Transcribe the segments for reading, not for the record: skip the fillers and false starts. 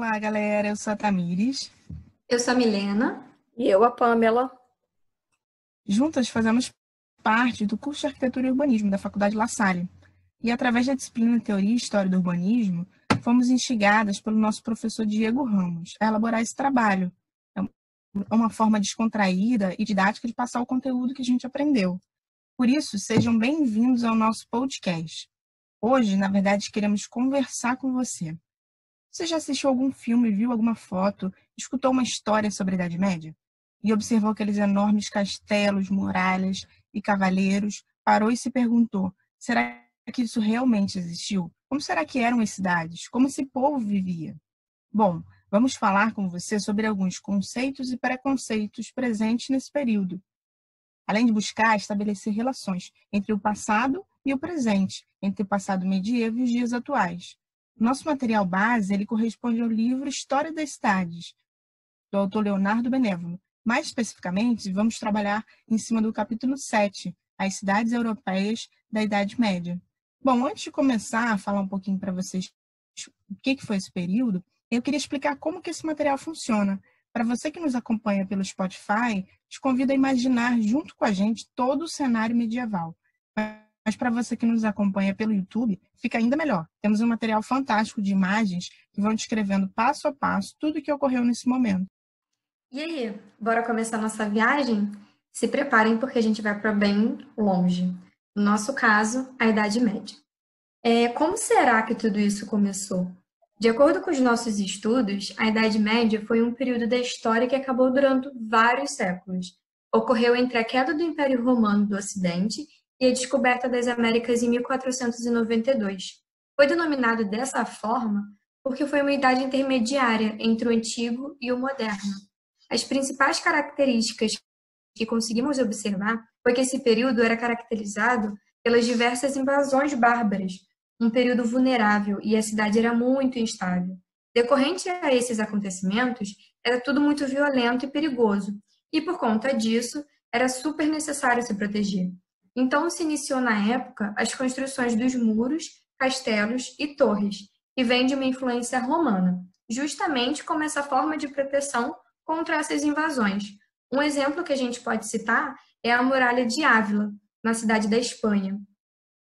Olá, galera. Eu sou a Tamires. Eu sou a Milena. E eu, a Pamela. Juntas fazemos parte do curso de Arquitetura e Urbanismo da Faculdade La Salle. E através da disciplina Teoria e História do Urbanismo, fomos instigadas pelo nosso professor Diego Ramos a elaborar esse trabalho. É uma forma descontraída e didática de passar o conteúdo que a gente aprendeu. Por isso, sejam bem-vindos ao nosso podcast. Hoje, na verdade, queremos conversar com você. Você já assistiu algum filme, viu alguma foto, escutou uma história sobre a Idade Média? E observou aqueles enormes castelos, muralhas e cavaleiros, parou e se perguntou, será que isso realmente existiu? Como será que eram as cidades? Como esse povo vivia? Bom, vamos falar com você sobre alguns conceitos e preconceitos presentes nesse período, além de buscar estabelecer relações entre o passado e o presente, entre o passado medieval e os dias atuais. Nosso material base ele corresponde ao livro História das Cidades, do autor Leonardo Benévolo. Mais especificamente, vamos trabalhar em cima do capítulo 7, As Cidades Europeias da Idade Média. Bom, antes de começar a falar um pouquinho para vocês o que foi esse período, eu queria explicar como que esse material funciona. Para você que nos acompanha pelo Spotify, te convido a imaginar junto com a gente todo o cenário medieval. Mas para você que nos acompanha pelo YouTube, fica ainda melhor. Temos um material fantástico de imagens que vão descrevendo passo a passo tudo o que ocorreu nesse momento. E aí, bora começar nossa viagem? Se preparem porque a gente vai para bem longe. No nosso caso, a Idade Média. Como será que tudo isso começou? De acordo com os nossos estudos, a Idade Média foi um período da história que acabou durando vários séculos. Ocorreu entre a queda do Império Romano do Ocidente e a descoberta das Américas em 1492. Foi denominado dessa forma porque foi uma idade intermediária entre o antigo e o moderno. As principais características que conseguimos observar foi que esse período era caracterizado pelas diversas invasões bárbaras, um período vulnerável e a cidade era muito instável. Decorrente a esses acontecimentos, era tudo muito violento e perigoso, e por conta disso, era super necessário se proteger. Então se iniciou na época as construções dos muros, castelos e torres, que vem de uma influência romana, justamente como essa forma de proteção contra essas invasões. Um exemplo que a gente pode citar é a Muralha de Ávila, na cidade da Espanha.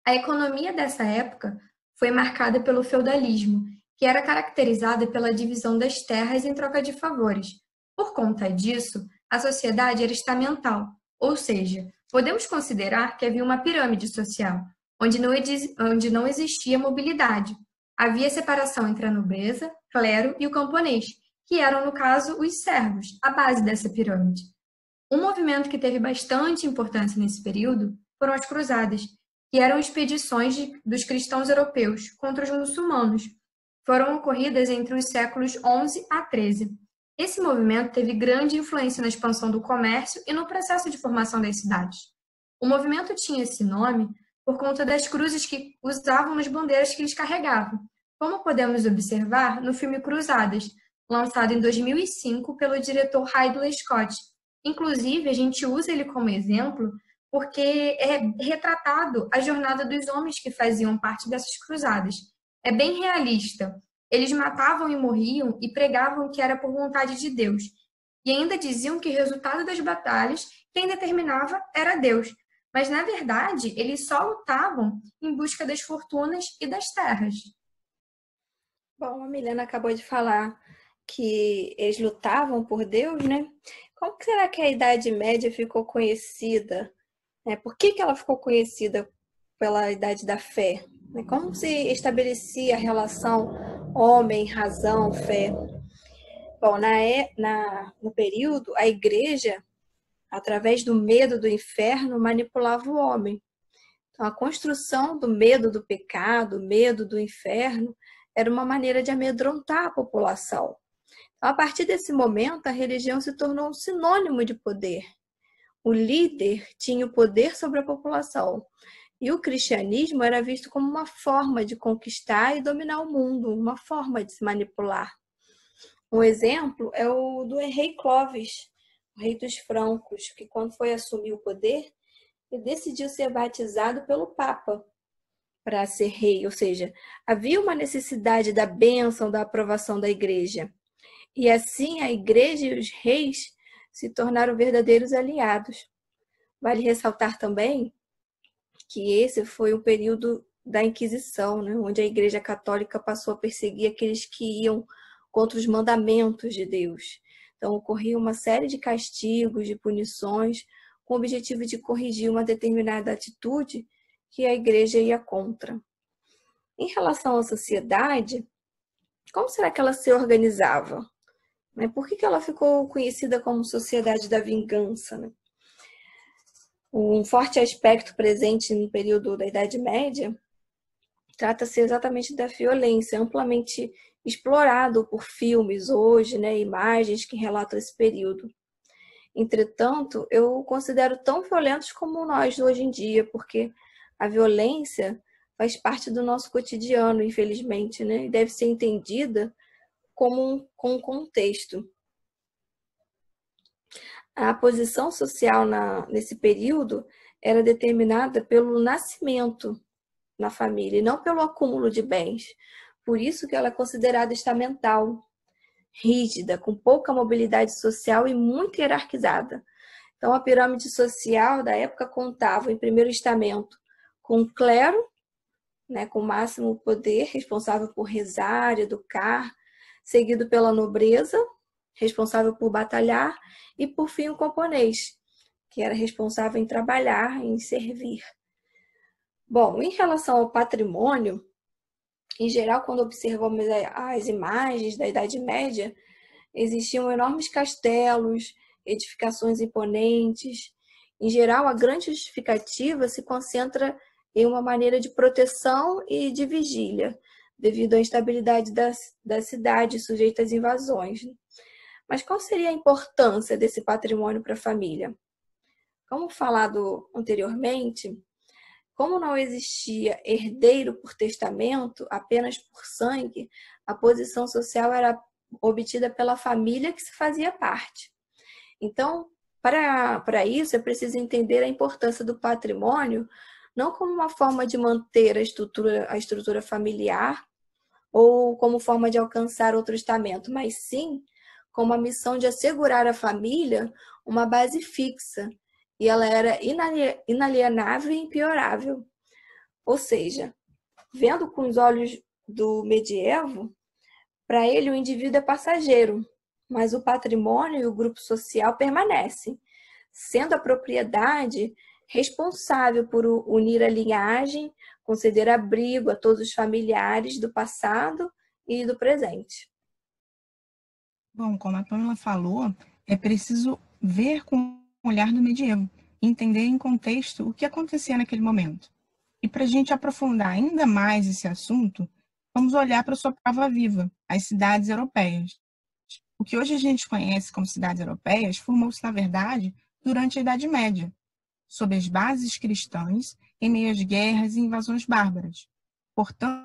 A economia dessa época foi marcada pelo feudalismo, que era caracterizada pela divisão das terras em troca de favores. Por conta disso, a sociedade era estamental, ou seja, podemos considerar que havia uma pirâmide social, onde não existia mobilidade. Havia separação entre a nobreza, clero e o camponês, que eram, no caso, os servos, a base dessa pirâmide. Um movimento que teve bastante importância nesse período foram as cruzadas, que eram expedições dos cristãos europeus contra os muçulmanos. Foram ocorridas entre os séculos XI a XIII. Esse movimento teve grande influência na expansão do comércio e no processo de formação das cidades. O movimento tinha esse nome por conta das cruzes que usavam nas bandeiras que eles carregavam, como podemos observar no filme Cruzadas, lançado em 2005 pelo diretor Ridley Scott. Inclusive, a gente usa ele como exemplo porque é retratado a jornada dos homens que faziam parte dessas cruzadas. É bem realista. Eles matavam e morriam e pregavam que era por vontade de Deus. E ainda diziam que o resultado das batalhas, quem determinava era Deus. Mas, na verdade, eles só lutavam em busca das fortunas e das terras. Bom, a Milena acabou de falar que eles lutavam por Deus, né? Como será que a Idade Média ficou conhecida? Por que ela ficou conhecida pela Idade da Fé? Como se estabelecia a relação homem, razão, fé? Bom, no período, a Igreja, através do medo do inferno, manipulava o homem. Então, a construção do medo do pecado, medo do inferno, era uma maneira de amedrontar a população. Então, a partir desse momento, a religião se tornou um sinônimo de poder. O líder tinha o poder sobre a população. E o cristianismo era visto como uma forma de conquistar e dominar o mundo, uma forma de se manipular. Um exemplo é o do rei Clovis, o rei dos francos, que quando foi assumir o poder, ele decidiu ser batizado pelo Papa. para ser rei, ou seja, havia uma necessidade da bênção, da aprovação da igreja. E assim a igreja e os reis se tornaram verdadeiros aliados. Vale ressaltar também que esse foi o período da Inquisição, né, onde a Igreja Católica passou a perseguir aqueles que iam contra os mandamentos de Deus. Então, ocorria uma série de castigos, de punições, com o objetivo de corrigir uma determinada atitude que a Igreja ia contra. Em relação à sociedade, como será que ela se organizava? Por que ela ficou conhecida como Sociedade da Vingança, né? Um forte aspecto presente no período da Idade Média trata-se exatamente da violência, amplamente explorado por filmes hoje, né, imagens que relatam esse período. Entretanto, eu considero tão violentos como nós hoje em dia, porque a violência faz parte do nosso cotidiano, infelizmente, né, e deve ser entendida como um contexto. A posição social nesse período era determinada pelo nascimento na família e não pelo acúmulo de bens. Por isso que ela é considerada estamental, rígida, com pouca mobilidade social e muito hierarquizada. Então, a pirâmide social da época contava, em primeiro estamento, com o clero, né, com o máximo poder, responsável por rezar, educar, seguido pela nobreza, responsável por batalhar, e por fim o camponês, que era responsável em trabalhar, em servir. Bom, em relação ao patrimônio, em geral, quando observamos as imagens da Idade Média, existiam enormes castelos, edificações imponentes. Em geral, a grande justificativa se concentra em uma maneira de proteção e de vigília, devido à instabilidade da cidade sujeita às invasões. Mas qual seria a importância desse patrimônio para a família? Como falado anteriormente, como não existia herdeiro por testamento, apenas por sangue, a posição social era obtida pela família que se fazia parte. Então, para isso, é preciso entender a importância do patrimônio não como uma forma de manter a estrutura familiar ou como forma de alcançar outro estamento, mas sim como a missão de assegurar à família uma base fixa, e ela era inalienável e impiorável. Ou seja, vendo com os olhos do medievo, para ele o indivíduo é passageiro, mas o patrimônio e o grupo social permanecem, sendo a propriedade responsável por unir a linhagem, conceder abrigo a todos os familiares do passado e do presente. Bom, como a Pamela falou, é preciso ver com o olhar do medievo, entender em contexto o que acontecia naquele momento. E para a gente aprofundar ainda mais esse assunto, vamos olhar para sua prova viva, as cidades europeias. O que hoje a gente conhece como cidades europeias formou-se, na verdade, durante a Idade Média, sob as bases cristãs, em meio às guerras e invasões bárbaras. Portanto,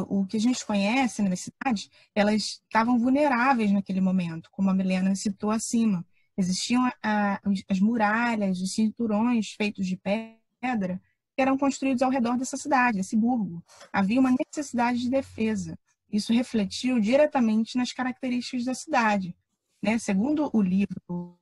o que a gente conhece nas cidades, elas estavam vulneráveis naquele momento, como a Milena citou acima. Existiam as muralhas, os cinturões feitos de pedra, que eram construídos ao redor dessa cidade, desse burgo. Havia uma necessidade de defesa. Isso refletiu diretamente nas características da cidade, né? Segundo o livro do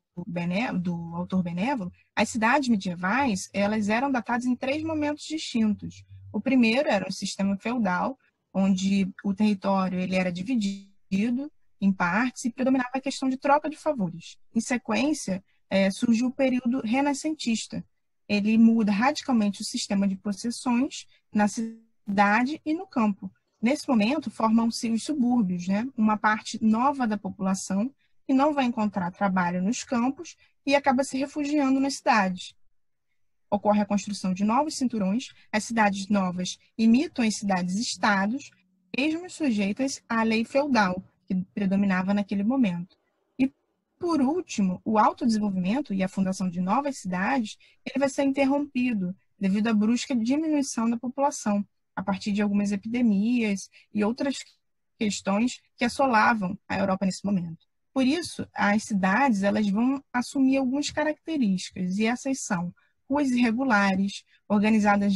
autor Benévolo, as cidades medievais elas eram datadas em 3 momentos distintos. O primeiro era o sistema feudal, onde o território ele era dividido em partes e predominava a questão de troca de favores. Em sequência, surgiu o período renascentista. Ele muda radicalmente o sistema de possessões na cidade e no campo. Nesse momento, formam-se os subúrbios, né? Uma parte nova da população que não vai encontrar trabalho nos campos e acaba se refugiando nas cidades. Ocorre a construção de novos cinturões, as cidades novas imitam as cidades-estados, mesmo sujeitas à lei feudal, que predominava naquele momento. E, por último, o autodesenvolvimento e a fundação de novas cidades, ele vai ser interrompido devido à brusca diminuição da população, a partir de algumas epidemias e outras questões que assolavam a Europa nesse momento. Por isso, as cidades elas vão assumir algumas características, e essas são ruas irregulares, organizadas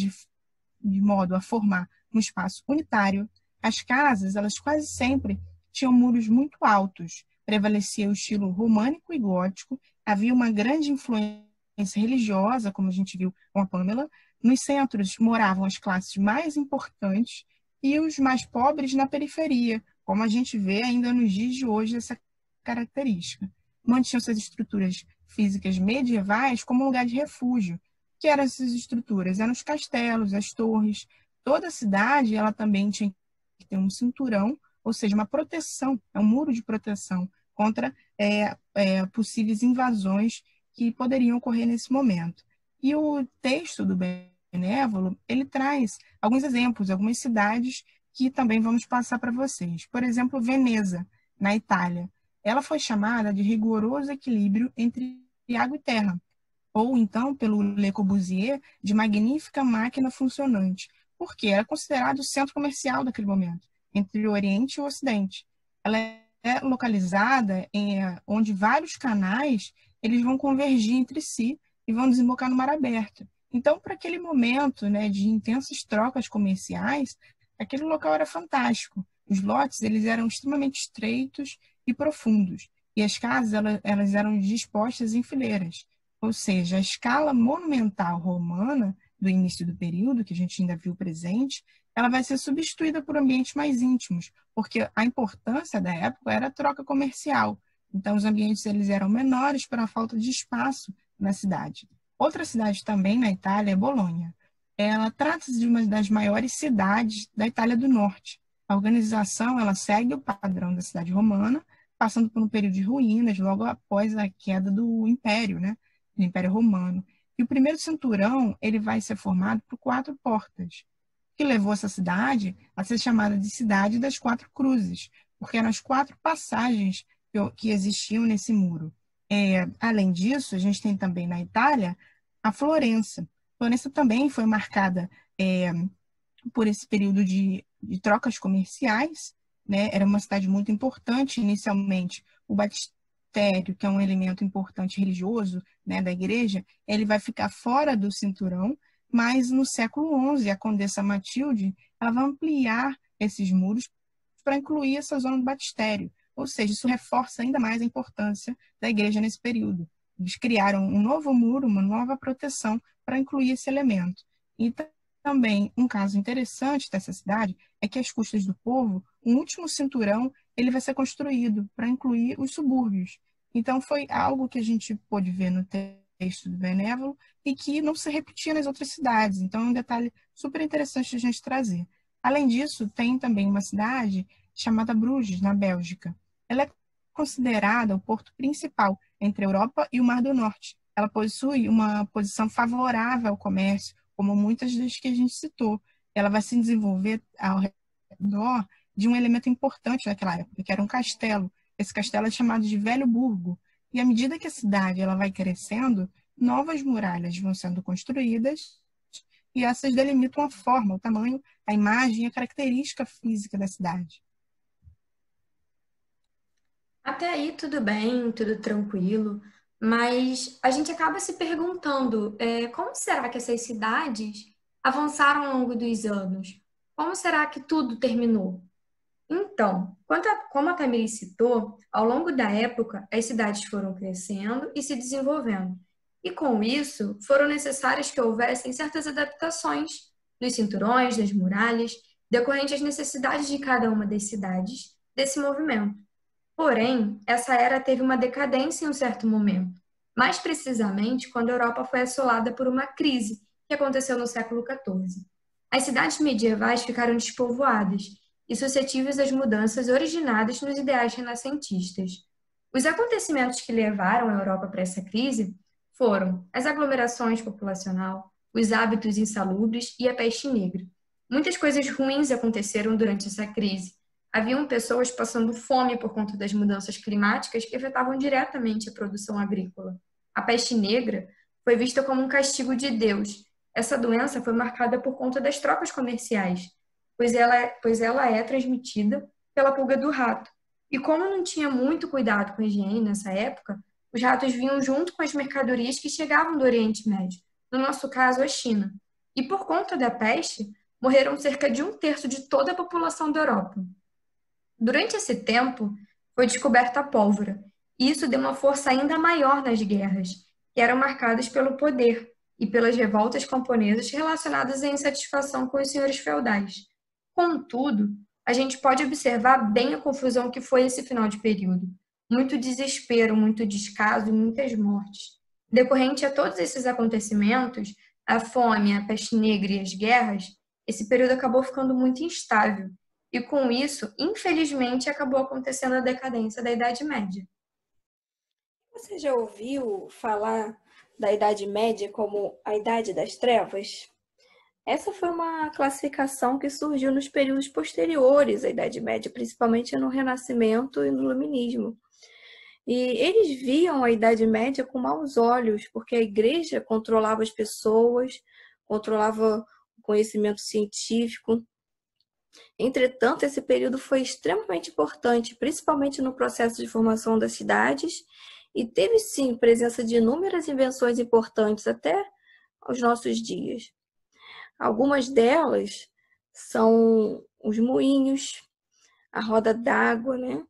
de modo a formar um espaço unitário. As casas, elas quase sempre tinham muros muito altos, prevalecia o estilo românico e gótico, havia uma grande influência religiosa, como a gente viu com a Pamela. Nos centros moravam as classes mais importantes e os mais pobres na periferia, como a gente vê ainda nos dias de hoje essa característica. Mantinham-se as estruturas físicas medievais como um lugar de refúgio. O que eram essas estruturas? Eram os castelos, as torres. Toda a cidade, ela também tinha que ter um cinturão, ou seja, uma proteção, um muro de proteção contra possíveis invasões que poderiam ocorrer nesse momento. E o texto do Benévolo, ele traz alguns exemplos, algumas cidades que também vamos passar para vocês. Por exemplo, Veneza, na Itália. Ela foi chamada de rigoroso equilíbrio entre água e terra, ou então, pelo Le Corbusier, de magnífica máquina funcionante, porque era considerado o centro comercial daquele momento, entre o Oriente e o Ocidente. Ela é localizada onde vários canais eles vão convergir entre si e vão desembocar no mar aberto. Então, para aquele momento, né, de intensas trocas comerciais, aquele local era fantástico. Os lotes eles eram extremamente estreitos e profundos, e as casas elas eram dispostas em fileiras. Ou seja, a escala monumental romana do início do período, que a gente ainda viu presente, ela vai ser substituída por ambientes mais íntimos, porque a importância da época era a troca comercial. Então, os ambientes eles eram menores pela falta de espaço na cidade. Outra cidade também na Itália é Bolonha. Ela trata-se de uma das maiores cidades da Itália do Norte. A organização ela segue o padrão da cidade romana, passando por um período de ruínas logo após a queda do Império, né? Do Império Romano. E o primeiro cinturão ele vai ser formado por 4 portas, que levou essa cidade a ser chamada de Cidade das Quatro Cruzes, porque eram as 4 passagens que existiam nesse muro. Além disso, a gente tem também na Itália a Florença. Florença também foi marcada por esse período de trocas comerciais, né? Era uma cidade muito importante. Inicialmente, o batistério, que é um elemento importante religioso, né, da igreja, ele vai ficar fora do cinturão, mas no século XI, a Condessa Matilde ela vai ampliar esses muros para incluir essa zona do batistério. Ou seja, isso reforça ainda mais a importância da igreja nesse período. Eles criaram um novo muro, uma nova proteção para incluir esse elemento. E também um caso interessante dessa cidade é que às custas do povo, um último cinturão ele vai ser construído para incluir os subúrbios. Então foi algo que a gente pôde ver no texto do Benévolo e que não se repetia nas outras cidades. Então é um detalhe super interessante de a gente trazer. Além disso, tem também uma cidade chamada Bruges, na Bélgica. Ela é considerada o porto principal entre a Europa e o Mar do Norte. Ela possui uma posição favorável ao comércio, como muitas das que a gente citou. Ela vai se desenvolver ao redor de um elemento importante naquela época, que era um castelo. Esse castelo é chamado de Velho Burgo. E à medida que a cidade ela vai crescendo, novas muralhas vão sendo construídas e essas delimitam a forma, o tamanho, a imagem e a característica física da cidade. Até aí tudo bem, tudo tranquilo, mas a gente acaba se perguntando, como será que essas cidades avançaram ao longo dos anos? Como será que tudo terminou? Então, como a Tamiris citou, ao longo da época, as cidades foram crescendo e se desenvolvendo. E com isso, foram necessárias que houvessem certas adaptações nos cinturões, das muralhas, decorrentes às necessidades de cada uma das cidades desse movimento. Porém, essa era teve uma decadência em um certo momento, mais precisamente quando a Europa foi assolada por uma crise que aconteceu no século XIV. As cidades medievais ficaram despovoadas e suscetíveis às mudanças originadas nos ideais renascentistas. Os acontecimentos que levaram a Europa para essa crise foram as aglomerações populacional, os hábitos insalubres e a peste negra. Muitas coisas ruins aconteceram durante essa crise. Haviam pessoas passando fome por conta das mudanças climáticas que afetavam diretamente a produção agrícola. A peste negra foi vista como um castigo de Deus. Essa doença foi marcada por conta das trocas comerciais, pois ela é transmitida pela pulga do rato. E como não tinha muito cuidado com a higiene nessa época, os ratos vinham junto com as mercadorias que chegavam do Oriente Médio, no nosso caso, a China. E por conta da peste, morreram cerca de um terço de toda a população da Europa. Durante esse tempo, foi descoberta a pólvora, e isso deu uma força ainda maior nas guerras, que eram marcadas pelo poder e pelas revoltas camponesas relacionadas à insatisfação com os senhores feudais. Contudo, a gente pode observar bem a confusão que foi esse final de período. Muito desespero, muito descaso e muitas mortes. Decorrente a todos esses acontecimentos, a fome, a peste negra e as guerras, esse período acabou ficando muito instável e com isso, infelizmente, acabou acontecendo a decadência da Idade Média. Você já ouviu falar da Idade Média como a Idade das Trevas? Essa foi uma classificação que surgiu nos períodos posteriores à Idade Média, principalmente no Renascimento e no Iluminismo. E eles viam a Idade Média com maus olhos, porque a igreja controlava as pessoas, controlava o conhecimento científico. Entretanto, esse período foi extremamente importante, principalmente no processo de formação das cidades, e teve sim presença de inúmeras invenções importantes até aos nossos dias. Algumas delas são os moinhos, a roda d'água, né?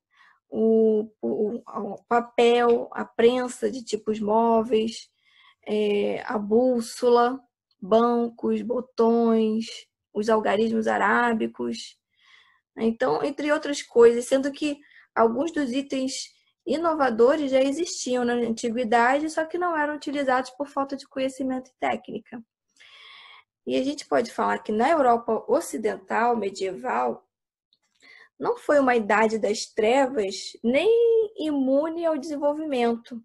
O papel, a prensa de tipos móveis, a bússola, bancos, botões, os algarismos arábicos. Então, entre outras coisas, sendo que alguns dos itens inovadores já existiam na antiguidade, só que não eram utilizados por falta de conhecimento e técnica. E a gente pode falar que na Europa ocidental, medieval, não foi uma idade das trevas nem imune ao desenvolvimento.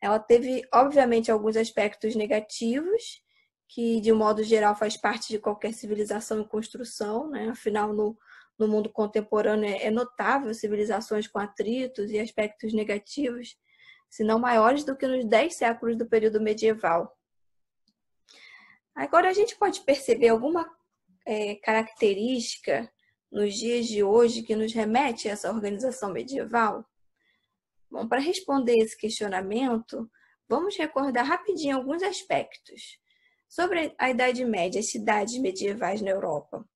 Ela teve, obviamente, alguns aspectos negativos, que de um modo geral faz parte de qualquer civilização em construção, né? Afinal, no mundo contemporâneo é notável civilizações com atritos e aspectos negativos, se não maiores do que nos 10 séculos do período medieval. Agora, a gente pode perceber alguma característica nos dias de hoje que nos remete a essa organização medieval? Bom, para responder esse questionamento, vamos recordar rapidinho alguns aspectos sobre a Idade Média, as cidades medievais na Europa.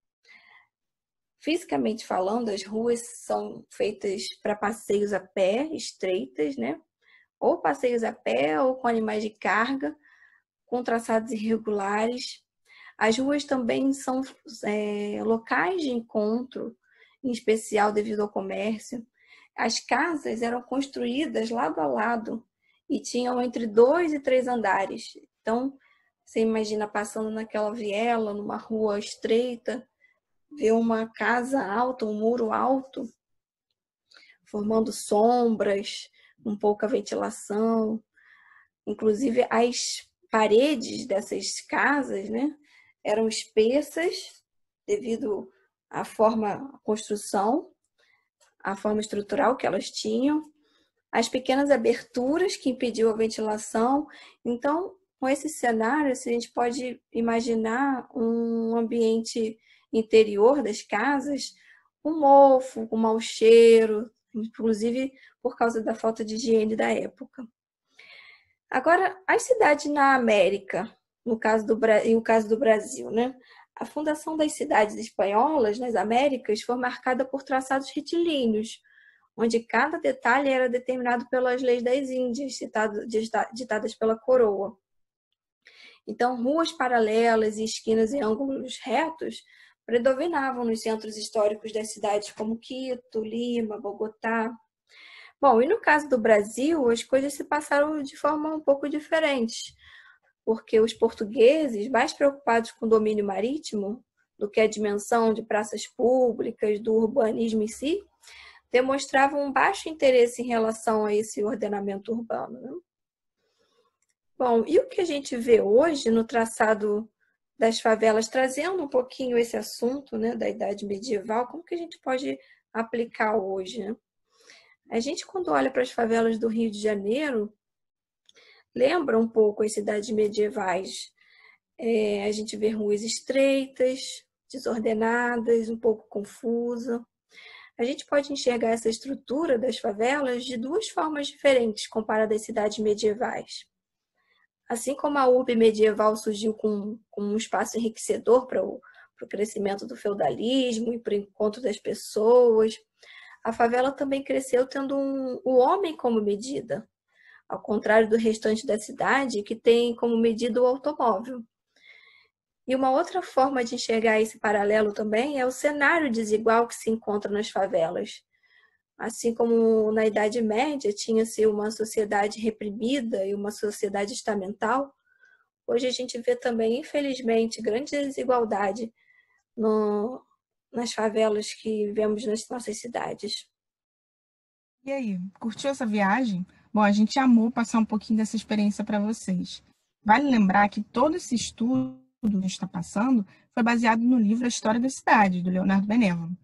Fisicamente falando, as ruas são feitas para passeios a pé, estreitas, né? Ou passeios a pé ou com animais de carga, com traçados irregulares. As ruas também são locais de encontro, em especial devido ao comércio. As casas eram construídas lado a lado e tinham entre 2 e 3 andares. Então, você imagina passando naquela viela, numa rua estreita, ver uma casa alta, um muro alto, formando sombras, com pouca ventilação. Inclusive, as paredes dessas casas, né, eram espessas devido à forma, à construção, à forma estrutural que elas tinham, as pequenas aberturas que impediam a ventilação. Então, com esse cenário, a gente pode imaginar um ambiente interior das casas com mofo, com mau cheiro, inclusive por causa da falta de higiene da época. Agora, as cidades na América, no caso do Brasil, né? A fundação das cidades espanholas nas Américas foi marcada por traçados retilíneos, onde cada detalhe era determinado pelas leis das Índias, ditadas pela coroa. Então, ruas paralelas e esquinas em ângulos retos predominavam nos centros históricos das cidades como Quito, Lima, Bogotá. Bom, e no caso do Brasil, as coisas se passaram de forma um pouco diferente, porque os portugueses, mais preocupados com o domínio marítimo do que a dimensão de praças públicas, do urbanismo em si, demonstravam um baixo interesse em relação a esse ordenamento urbano, né? Bom, e o que a gente vê hoje no traçado das favelas, trazendo um pouquinho esse assunto, né, da Idade Medieval, como que a gente pode aplicar hoje, né? A gente, quando olha para as favelas do Rio de Janeiro, lembra um pouco as cidades medievais. A gente vê ruas estreitas, desordenadas, um pouco confusas. A gente pode enxergar essa estrutura das favelas de duas formas diferentes comparada às cidades medievais. Assim como a urbe medieval surgiu com um espaço enriquecedor para o crescimento do feudalismo e para o encontro das pessoas, a favela também cresceu tendo o homem como medida, ao contrário do restante da cidade, que tem como medida o automóvel. E uma outra forma de enxergar esse paralelo também é o cenário desigual que se encontra nas favelas. Assim como na Idade Média tinha-se uma sociedade reprimida e uma sociedade estamental, hoje a gente vê também, infelizmente, grande desigualdade nas favelas que vemos nas nossas cidades. E aí, curtiu essa viagem? Bom, a gente amou passar um pouquinho dessa experiência para vocês. Vale lembrar que todo esse estudo que a gente está passando foi baseado no livro A História da Cidade, do Leonardo Benévolo.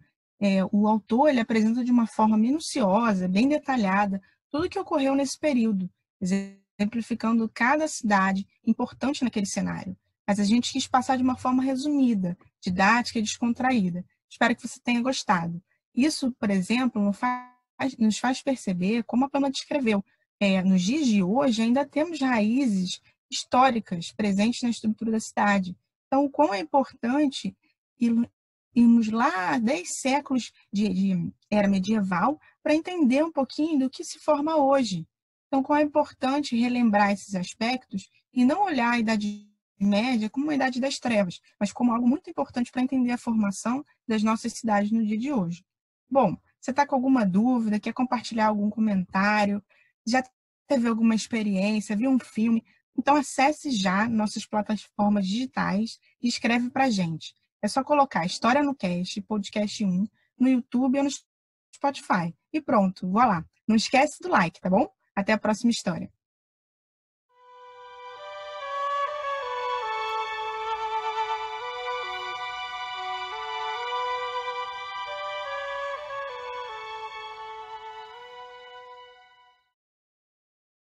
O autor ele apresenta de uma forma minuciosa, bem detalhada, tudo o que ocorreu nesse período, exemplificando cada cidade importante naquele cenário. Mas a gente quis passar de uma forma resumida, didática e descontraída. Espero que você tenha gostado. Isso, por exemplo, nos faz perceber, como a Pamela descreveu, nos dias de hoje ainda temos raízes históricas presentes na estrutura da cidade. Então, o quão é importante irmos lá 10 séculos de era medieval para entender um pouquinho do que se forma hoje. Então, quão é importante relembrar esses aspectos e não olhar a Idade Média como uma idade das trevas, mas como algo muito importante para entender a formação das nossas cidades no dia de hoje. Bom, você está com alguma dúvida, quer compartilhar algum comentário, já teve alguma experiência, viu um filme? Então acesse já nossas plataformas digitais e escreve para a gente. É só colocar História no Cast, Podcast 1, no YouTube ou no Spotify. E pronto, vá lá. Não esquece do like, tá bom? Até a próxima história.